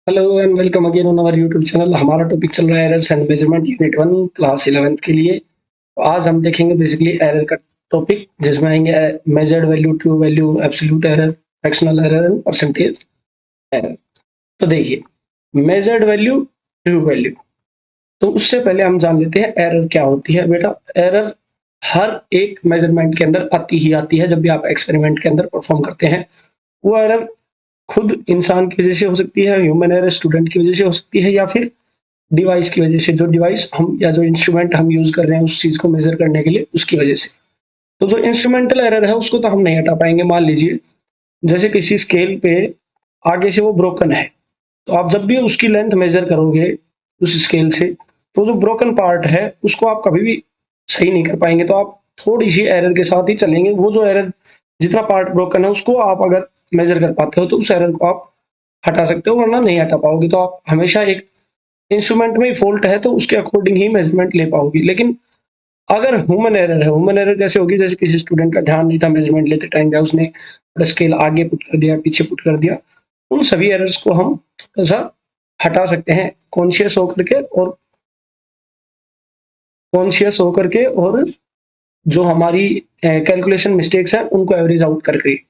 Hello and welcome again on our YouTube channel. हमारा topic चल रहा है errors and measurement unit 1 class 11th के लिए। तो आज हम देखेंगे बेसिकली एरर का टॉपिक, जिसमें आएंगे measured value, true value, absolute error, fractional error and percentage error. तो देखिए, मेजर्ड वैल्यू, ट्रू वैल्यू। तो उससे पहले हम जान लेते हैं एरर क्या होती है। बेटा, एरर हर एक मेजरमेंट के अंदर आती ही आती है। जब भी आप एक्सपेरिमेंट के अंदर परफॉर्म करते हैं, वो एरर खुद इंसान की वजह से हो सकती है, ह्यूमन एरर स्टूडेंट की वजह से हो सकती है, या फिर डिवाइस की वजह से, जो डिवाइस हम या जो इंस्ट्रूमेंट हम यूज कर रहे हैं उस चीज को मेजर करने के लिए, उसकी वजह से। तो जो इंस्ट्रूमेंटल एरर है उसको तो हम नहीं हटा पाएंगे। मान लीजिए जैसे किसी स्केल पे आगे से वो ब्रोकन है, तो आप जब भी उसकी लेंथ मेजर करोगे उस स्केल से, तो जो ब्रोकन पार्ट है उसको आप कभी भी सही नहीं कर पाएंगे। तो आप थोड़ी सी एरर के साथ ही चलेंगे। वो जो एरर, जितना पार्ट ब्रोकन है उसको आप अगर मेजर कर पाते हो तो उस एरर को आप हटा सकते हो, वरना नहीं हटा पाओगे। तो आप हमेशा एक इंस्ट्रूमेंट में ही फॉल्ट है तो उसके अकॉर्डिंग ही मेजरमेंट ले पाओगी। लेकिन अगर ह्यूमन एरर है, ह्यूमन एरर कैसे होगी? जैसे किसी स्टूडेंट का ध्यान नहीं था मेजरमेंट लेते टाइम, या उसने स्केल आगे पुट कर दिया, पीछे पुट कर दिया, उन सभी एरर्स को हम थोड़ा सा हटा सकते हैं कॉन्शियस होकर के। और कॉन्शियस होकर के, और जो हमारी कैलकुलेशन मिस्टेक्स है उनको एवरेज आउट करके।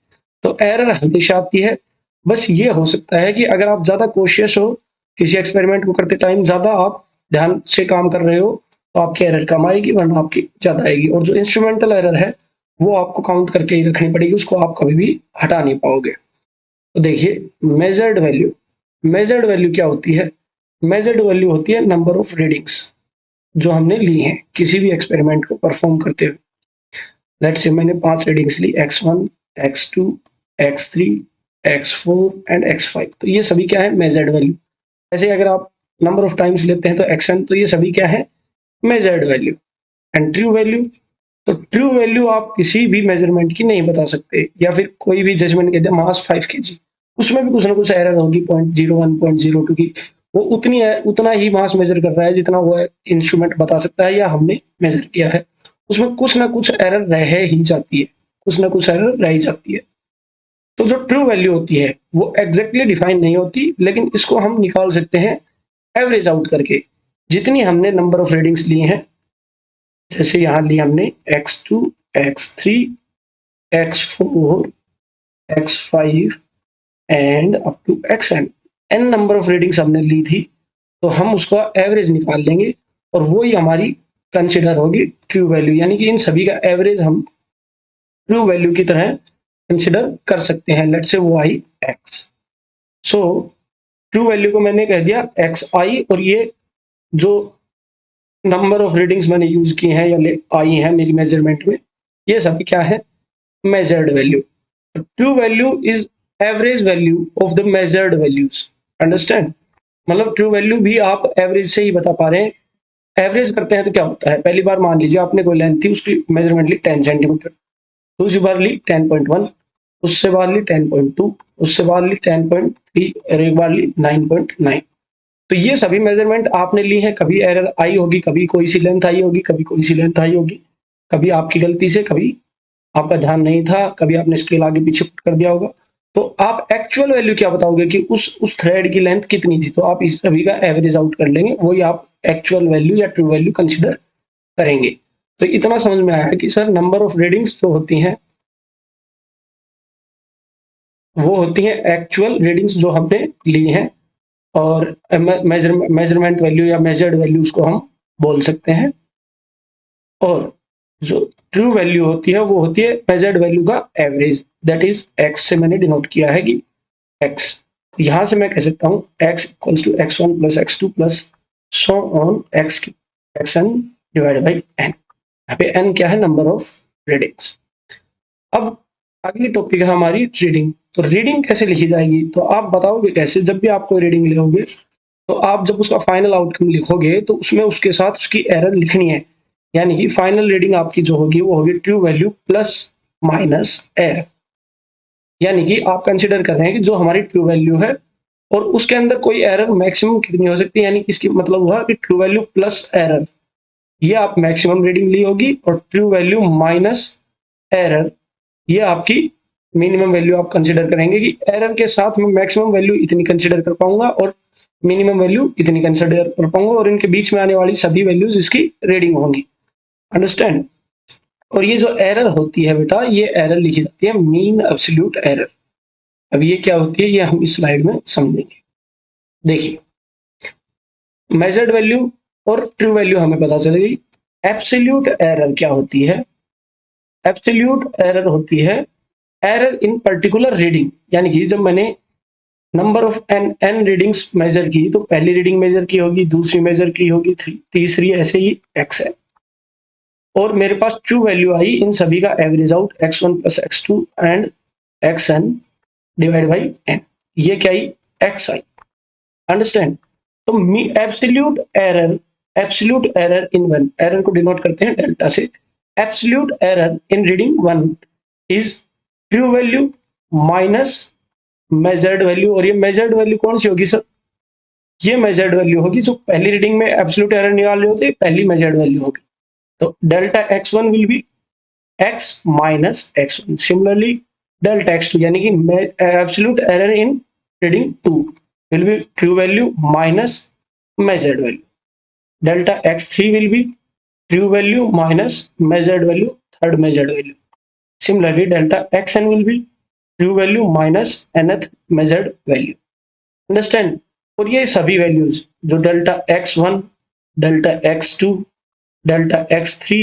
तो एरर हमेशा आती है। बस ये हो सकता है कि अगर आप ज्यादा कॉशियस हो, किसी एक्सपेरिमेंट को करते टाइम ज्यादा आप ध्यान से काम कर रहे हो, तो आपकी एरर कम आएगी, वरना आपकी ज्यादा आएगी। और जो इंस्ट्रूमेंटल एरर है वो आपको काउंट करके ही रखनी पड़ेगी, उसको आप कभी भी हटा नहीं पाओगे। तो देखिए, मेजर्ड वैल्यू। मेजर्ड वैल्यू क्या होती है? मेजर्ड वैल्यू होती है नंबर ऑफ रीडिंग्स जो हमने ली हैं किसी भी एक्सपेरिमेंट को परफॉर्म करते हुए। लेट्स से मैंने 5 readings Lee, x1, x2, x3, x4 and x5। तो ये सभी क्या है? Measured value. ऐसे अगर आप नंबर ऑफ टाइम्स लेते हैं तो xn, तो ये सभी क्या है? Measured value. And true value, तो ट्रू वैल्यू आप किसी भी मेजरमेंट की नहीं बता सकते। या फिर कोई भी जजमेंट कहते हैं मास 5 kg, उसमें भी कुछ ना कुछ एरर होगी, 0.01, 0.02 की। वो उतनी है, उतना ही मास मेजर कर रहा है जितना वो इंस्ट्रूमेंट बता सकता है या हमने मेजर किया है। उसमें कुछ ना कुछ एरर रह ही जाती है, कुछ ना कुछ एरर रह ही जाती है। तो जो ट्रू वैल्यू होती है वो एग्जैक्टली डिफाइन नहीं होती, लेकिन इसको हम निकाल सकते हैं एवरेज आउट करके। जितनी हमने नंबर ऑफ रीडिंग्स ली हैं, जैसे यहाँ ली हमने x2, x3, x4, x5 and up to xn, n number of readings हमने ली थी, तो हम उसका एवरेज निकाल लेंगे और वो ही हमारी कंसिडर होगी ट्रू वैल्यू। यानी कि इन सभी का एवरेज हम ट्रू वैल्यू की तरह कंसिडर कर सकते हैं। लेट्स से वो आई x। सो ट्रू वैल्यू को मैंने कह दिया एक्स आई, और ये जो नंबर ऑफ रीडिंग्स मैंने यूज की हैं या आई हैं मेरी मेजरमेंट में, ये सभी क्या है? Measured value. True value is average value of the measured values. Understand? मतलब ट्रू वैल्यू भी आप एवरेज से ही बता पा रहे हैं। एवरेज करते हैं तो क्या होता है? पहली बार मान लीजिए आपने कोई लेंथ थी, उसकी मेजरमेंट ली 10 सेंटीमीटर, दूसरी बार ली 10.1, उससे बाद ली 10.2, उससे बाद ली 10.3 और एक बार ली 9.9। तो ये सभी मेजरमेंट आपने ली है। कभी एरर आई होगी, कभी कोई सी लेंथ आई होगी, कभी कोई सी लेंथ आई होगी, कभी आपकी गलती से, कभी आपका ध्यान नहीं था, कभी आपने स्केल आगे पीछे पुट कर दिया होगा। तो आप एक्चुअल वैल्यू क्या बताओगे कि उस थ्रेड की लेंथ कितनी थी? तो आप इस सभी का एवरेज आउट कर लेंगे, वही आप एक्चुअल वैल्यू या ट्रू वैल्यू कंसिडर करेंगे। तो इतना समझ में आया कि सर नंबर ऑफ रीडिंग्स जो होती हैं वो होती हैं एक्चुअल रीडिंग्स जो हमने ली हैं, और मेजरमेंट वैल्यू या मेजर्ड वैल्यूज को हम बोल सकते हैं। और जो ट्रू वैल्यू होती है वो होती है मेजर्ड वैल्यू का एवरेज, दैट इज एक्स से मैंने डिनोट किया है कि एक्स। तो यहां से मैं कह सकता हूं x equals to x1 plus x2 plus so on xn divide by n। यहाँ पे n क्या है? Number of readings. अब अगली टॉपिक है हमारी रीडिंग। तो रीडिंग कैसे लिखी जाएगी? तो आप बताओगे कैसे? जब भी आप कोई रीडिंग लोगे, तो आप जब उसका फाइनल आउटकम लिखोगे तो उसमें उसके साथ उसकी एरर लिखनी है। यानी कि फाइनल रीडिंग आपकी जो होगी वो होगी true value plus minus error. यानी कि आप कंसिडर कर रहे हैं कि जो हमारी ट्रू वैल्यू है और उसके अंदर कोई एरर मैक्सिमम कितनी हो सकती है। यानी कि इसकी मतलब हुआ कि ट्रू वैल्यू प्लस एरर, ये आप मैक्सिमम रीडिंग ली होगी, और ट्रू वैल्यू माइनस एरर, ये आपकी मिनिमम वैल्यू आप कंसिडर करेंगे कि एरर के साथ मैं मैक्सिमम वैल्यू इतनी कंसिडर कर पाऊंगा और मिनिमम वैल्यू इतनी कंसिडर कर पाऊंगा, और इनके बीच में आने वाली सभी वैल्यूज इसकी रीडिंग होंगी। अंडरस्टैंड। और ये जो एरर होती है बेटा, ये एरर लिखी जाती है मीन एब्सोल्यूट एरर। अब ये क्या होती है ये हम इस स्लाइड में समझेंगे। देखिए, मेजर्ड वैल्यू और ट्रू वैल्यू हमें पता चलेगी। एब्सोल्यूट एरर क्या होती है? एब्सोल्यूट एरर होती है एरर इन पर्टिकुलर रीडिंग, यानी कि जब मैंने number of N readings measure की, तो पहली रीडिंग मेजर की होगी, दूसरी मेजर की होगी, तीसरी, ऐसे ही एक्स है, और मेरे पास ट्रू वैल्यू आई इन सभी का average out x1 plus x2 and xn divide by n। ये क्या आई? x आई। अंडरस्टैंड। तो absolute error in one, error को डिनोट करते हैं डेल्टा से। Absolute error in reading one is true value minus measured value. और ये मेजर्ड वैल्यू कौन सी होगी सर? ये मेजर्ड वैल्यू होगी जो पहली रीडिंग में एब्सोल्यूट एरर निकाल रहे होते, पहली मेजर्ड वैल्यू होगी। तो delta x1 will be x minus x1। Similarly delta x2, यानी कि absolute error in reading 2 will be true value minus measured value. Delta x3 will be true value minus measured value, third measured value. Similarly, delta xn will be true value minus nth measured value. Understand? और ये सभी values जो delta x1, delta x2, delta x3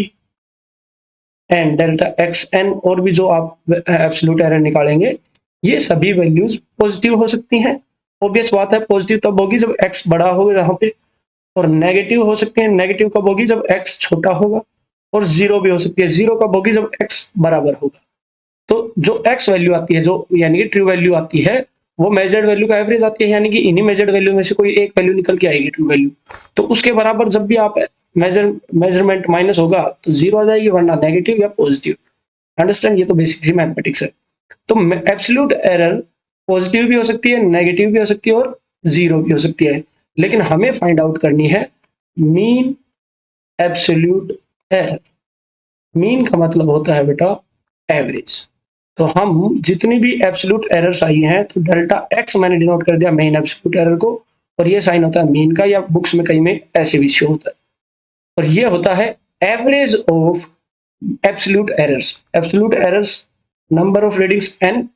and delta xn, और भी जो आप absolute error निकालेंगे, ये सभी वैल्यूज पॉजिटिव हो सकती हैं। ऑब्वियस बात है, पॉजिटिव तब होगी जब x बड़ा होगा यहाँ पे, और नेगेटिव हो सकते हैं, नेगेटिव कब होगी? जब x छोटा होगा। और जीरो भी हो सकती है, जीरो कब होगी? जब x बराबर होगा। तो जो x वैल्यू आती है, जो यानी कि ट्रू वैल्यू आती है, वो मेजर्ड वैल्यू का एवरेज आती है, यानी कि इन्हीं मेजर्ड वैल्यू में से कोई एक वैल्यू निकल के आएगी ट्रू वैल्यू। तो उसके बराबर जब भी आप मेजरमेंट माइनस होगा तो जीरो आ जाएगी, वरना नेगेटिव या पॉजिटिव। अंडरस्टैंड? ये तो बेसिक सी मैथमेटिक्स है। तो एब्सोल्यूट एरर पॉजिटिव भी हो सकती है, नेगेटिव भी हो सकती है, और जीरो भी हो सकती है। लेकिन हमें फाइंड आउट करनी है मीन एब्सोल्यूट एरर। मीन का मतलब होता है बेटा एवरेज। तो हम जितनी भी एब्सोल्यूट एरर्स आई हैं, तो डेल्टा एक्स मैंने डिनोट कर दिया मेन एब्सोल्यूट एरर को, और ये साइन होता है मीन का, या बुक्स में कहीं में ऐसे भी शो होता है। और ये होता है average of absolute errors. Absolute errors number of readings n,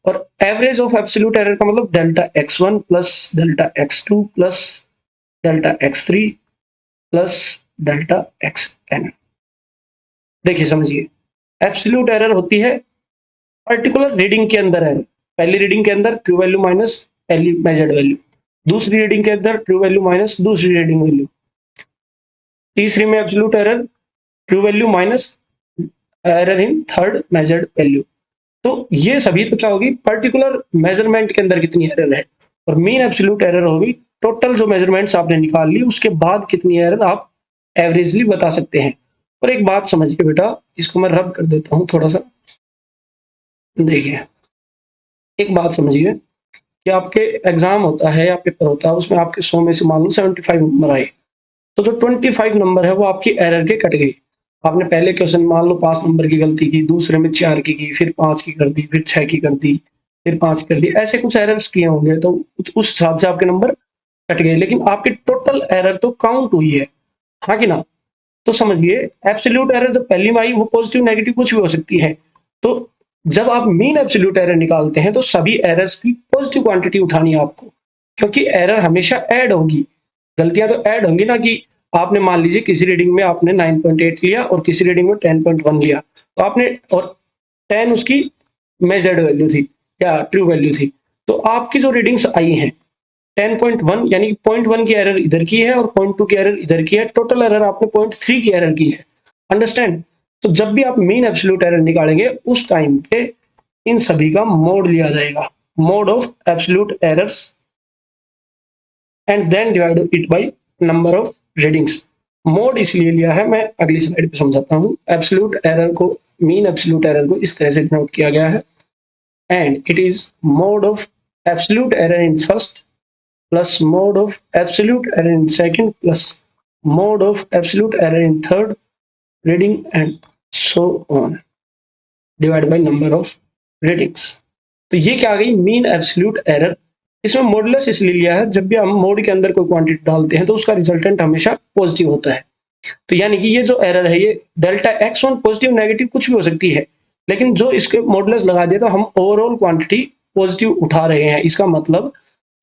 और एवरेज ऑफ एब्सोल्यूट एरर का मतलब delta x1 plus delta x2 plus delta x3 plus delta xn। देखिए समझिए, एब्सोल्यूट एरर होती है पर्टिकुलर रीडिंग के अंदर है। पहली रीडिंग के अंदर ट्रू वैल्यू माइनस पहली मेजर्ड वैल्यू, दूसरी रीडिंग के अंदर ट्रू वैल्यू माइनस दूसरी रीडिंग वैल्यू, तीसरी में absolute error true value minus error in third measured value. तो ये सभी तो क्या होगी? पर्टिकुलर मेजरमेंट के अंदर कितनी एरर है, और मीन एब्सोल्यूट एरर होगी टोटल जो मेजरमेंट्स आपने निकाल ली उसके बाद कितनी एरर आप एवरेजली बता सकते हैं। और एक बात समझिए बेटा, इसको मैं रब कर देता हूं थोड़ा सा। देखिए, एक बात समझिए कि आपके एग्जाम होता है या पेपर होता है, उसमें आपके 100 में से मान लो 75 नंबर आए, तो जो 25 नंबर है वो आपकी एरर के कट गई। आपने पहले क्वेश्चन मान लो 5 नंबर की गलती की, दूसरे में 4 की, फिर 5 की कर दी, फिर 6 की कर दी, फिर 5 कर दी, ऐसे कुछ एरर्स किए होंगे, तो उस हिसाब से आपके नंबर कट गए, लेकिन आपकी टोटल एरर तो काउंट हुई है, हाँ कि ना? तो समझिए, एब्सोल्यूट एरर जब पहली में आई, वो पॉजिटिव नेगेटिव कुछ भी हो सकती है। तो जब आप मीन एब्सोल्यूट एरर निकालते हैं, तो सभी एरर्स की पॉजिटिव क्वांटिटी उठानी है आपको, क्योंकि एरर हमेशा ऐड होगी। गलतियां तो ऐड होंगी ना, कि आपने मान लीजिए किसी रीडिंग में आपने 9.8 लिया और किसी रीडिंग में 10.1 लिया, तो आपने, और 10 उसकी मेजर्ड वैल्यू थी या ट्रू वैल्यू थी, तो आपकी जो रीडिंग्स आई हैं 10.1, यानी 0.1 की एरर इधर की है और 0.2 की एरर इधर की है, टोटल एरर आपने 0.3 की एरर की है। अंडरस्टैंड? तो जब भी आप मीन एब्सोल्यूट एरर निकालेंगे, उस टाइम पे इन सभी का मोड लिया जाएगा, mod of absolute errors, and then divide it by number of readings. Mod इसलिए लिया है, मैं अगली स्लाइड पे समझाता हूँ। एब्सोल्यूट एरर को, मीन एब्सोल्यूट एरर को इस तरह से डिनोट किया गया है, and it is mod of absolute error in first plus mode of absolute error in second plus mode of absolute error in third reading, and so on, divided by number of readings. तो ये क्या आ गई, mean absolute error. इसमें modulus इसलिए लिया है, जब भी हम मोड के अंदर कोई क्वांटिटी डालते हैं तो उसका रिजल्टेंट हमेशा पॉजिटिव होता है। तो यानी कि ये जो एरर है, ये डेल्टा x1 पॉजिटिव नेगेटिव कुछ भी हो सकती है, लेकिन जो इसके मॉडुलस लगा दिया तो हम ओवरऑल क्वांटिटी पॉजिटिव उठा रहे हैं। इसका मतलब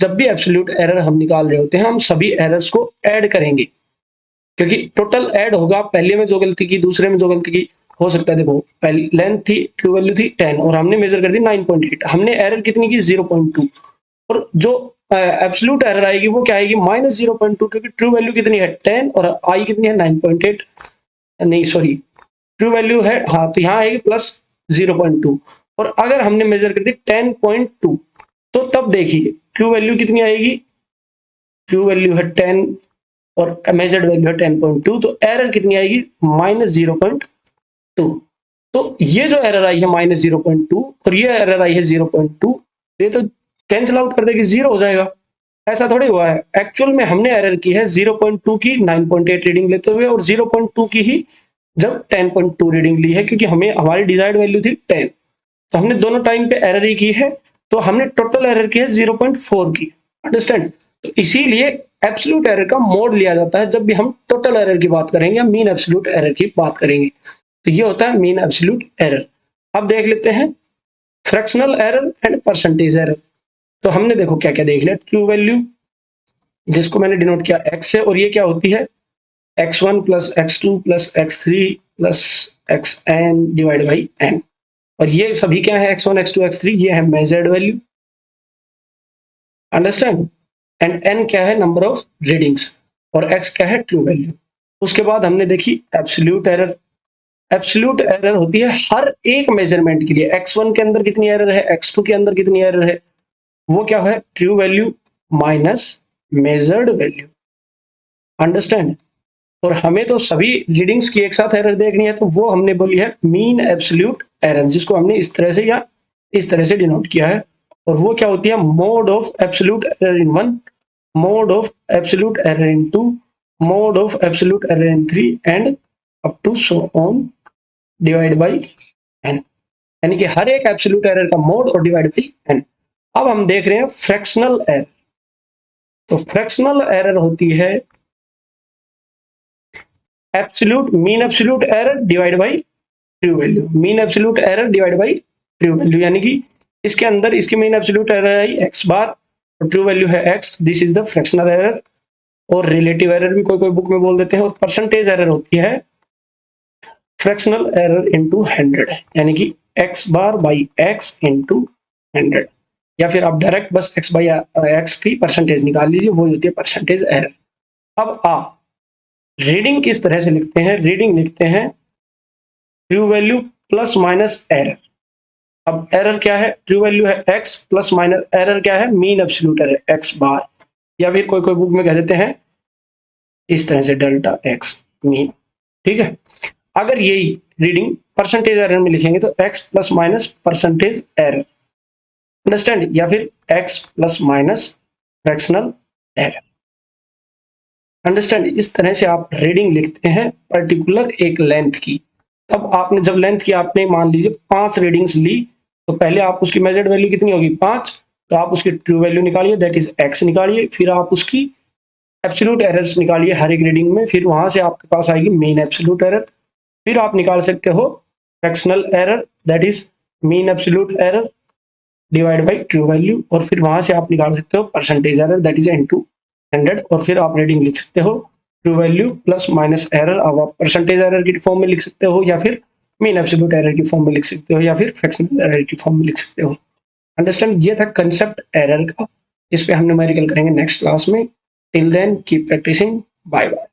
जब भी एब्सोल्यूट एरर हम निकाल रहे होते हैं, हम सभी एरर्स को ऐड करेंगे, क्योंकि टोटल ऐड होगा। पहले में जो गलती की, दूसरे में जो गलती की, हो सकता है देखो पहली लेंथ थी, ट्रू वैल्यू थी 10 और हमने मेजर कर दी 9.8, हमने एरर कितनी की 0.2, और जो एब्सोल्यूट एरर आएगी वो क्या आएगी, -0.2, क्योंकि ट्रू वैल्यू कितनी है 10 और आई कितनी है 9.8, नहीं सॉरी ट्रू वैल्यू है, हाँ, तो यहाँ आएगी +0.2, और अगर हमने मेजर कर दी 10.2, तो तब देखिए ट्रू वैल्यू कितनी आएगी, ट्रू वैल्यू है 10 और मेजर्ड वैल्यू है 10.2, तो एरर कितनी आएगी -0.2। तो ये जो एरर आई है -0.2 और ये एरर आई है 0.2, ये तो कैंसिल आउट कर देगी, जीरो हो जाएगा। ऐसा थोड़ी हुआ है, एक्चुअल में हमने एरर की है 0.2 की 9.8 रीडिंग लेते हुए, और 0.2 की ही जब 10.2 रीडिंग ली है, क्योंकि हमें हमारी डिजायर्ड वैल्यू थी 10, तो हमने दोनों टाइम पे एरर ही की है, तो हमने टोटल एरर की है 0.4 की। अंडरस्टैंड? तो इसीलिए एब्सोल्यूट एरर का मोड लिया जाता है जब भी हम टोटल एरर की बात करेंगे या मीन एब्सोल्यूट एरर की बात करेंगे। तो ये होता है मीन एब्सोल्यूट एरर। अब देख लेते हैं fractional error and percentage error. तो हमने देखो क्या क्या देख लिया, ट्रू वैल्यू जिसको मैंने डिनोट किया x से, और ये क्या होती है x1 plus x2 plus x3 plus xn divide by n, और ये सभी क्या है x1 x2 x3, ये है measured value. Understand? And n क्या है, नंबर ऑफ रीडिंग्स, और x क्या है, ट्रू वैल्यू। उसके बाद हमने देखी एब्सोल्यूट एरर। एब्सोल्यूट एरर होती है हर एक मेजरमेंट के लिए, x1 के अंदर कितनी एरर है, x2 के अंदर कितनी एरर है, वो क्या है, true value minus measured value. Understand? और हमें तो सभी रीडिंग्स की एक साथ एरर देखनी है, तो वो हमने बोली है मीन एब्सोल्यूट एरर, जिसको हमने इस तरह से या इस तरह से डिनोट किया है। और वो क्या होती है, mod of absolute error in 1, mod of absolute error in 2, mod of absolute error in 3 and up to so on divide by n। यानी कि हर एक एब्सोल्यूट एरर का मोड और डिवाइड बाई n। अब हम देख रहे हैं फ्रैक्शनल एरर। तो फ्रैक्शनल एरर होती है absolute mean absolute error divide by true value, mean absolute error divide by true value, यानी कि इसके अंदर इसकी मीन एब्सोल्यूट एरर आई x बार और ट्रू वैल्यू है x, this is the fractional error. और रिलेटिव एरर भी कोई कोई बुक में बोल देते हैं। और परसेंटेज एरर होती है फ्रैक्शनल एरर इनटू 100, यानी कि x bar by x into 100, या फिर आप डायरेक्ट बस x बाई x की परसेंटेज निकाल लीजिए, वही होती है परसेंटेज एरर। अब आप रीडिंग किस तरह से लिखते हैं, रीडिंग लिखते हैं true value plus minus error. अब एरर क्या है, ट्रू वैल्यू है x प्लस माइनस एरर क्या है, मीन एब्सोल्यूट एरर x बार, या फिर कोई कोई बुक में कह देते हैं इस तरह से डेल्टा x मीन। ठीक है, अगर यही रीडिंग परसेंटेज एरर में लिखेंगे तो x plus minus percentage error. Understand? या फिर x plus minus fractional error. Understand? इस तरह से आप रीडिंग लिखते हैं पर्टिकुलर एक लेंथ की। तब आपने जब लेंथ की आपने मान लीजिए 5 रीडिंग्स ली, तो पहले आप उसकी मेजर्ड वैल्यू कितनी होगी 5, तो आप उसकी ट्रू वैल्यू निकालिए, दैट इज x निकालिए, फिर आप उसकी एब्सोल्यूट एरर्स निकालिए हर एक रीडिंग में, फिर वहां से आपके पास आएगी मीन एब्सोल्यूट एरर। फिर आप निकाल सकते हो fractional error, that is mean absolute error divide by true value, और फिर वहां से आप निकाल सकते हो percentage error, that is into 100, और फिर आप रीडिंग लिख सकते हो true value plus minus error. अब आप परसेंटेज एरर की फॉर्म में लिख सकते हो, या फिर मीन एब्सोल्यूट एरर की फॉर्म में लिख सकते हो, या फिर फ्रैक्शनल एरर की फॉर्म में लिख सकते हो। अंडरस्टैंड? ये था कंसेप्ट एरर का। इस पे हम न्यूमेरिकल करेंगे नेक्स्ट क्लास में। Till then keep practising, bye bye.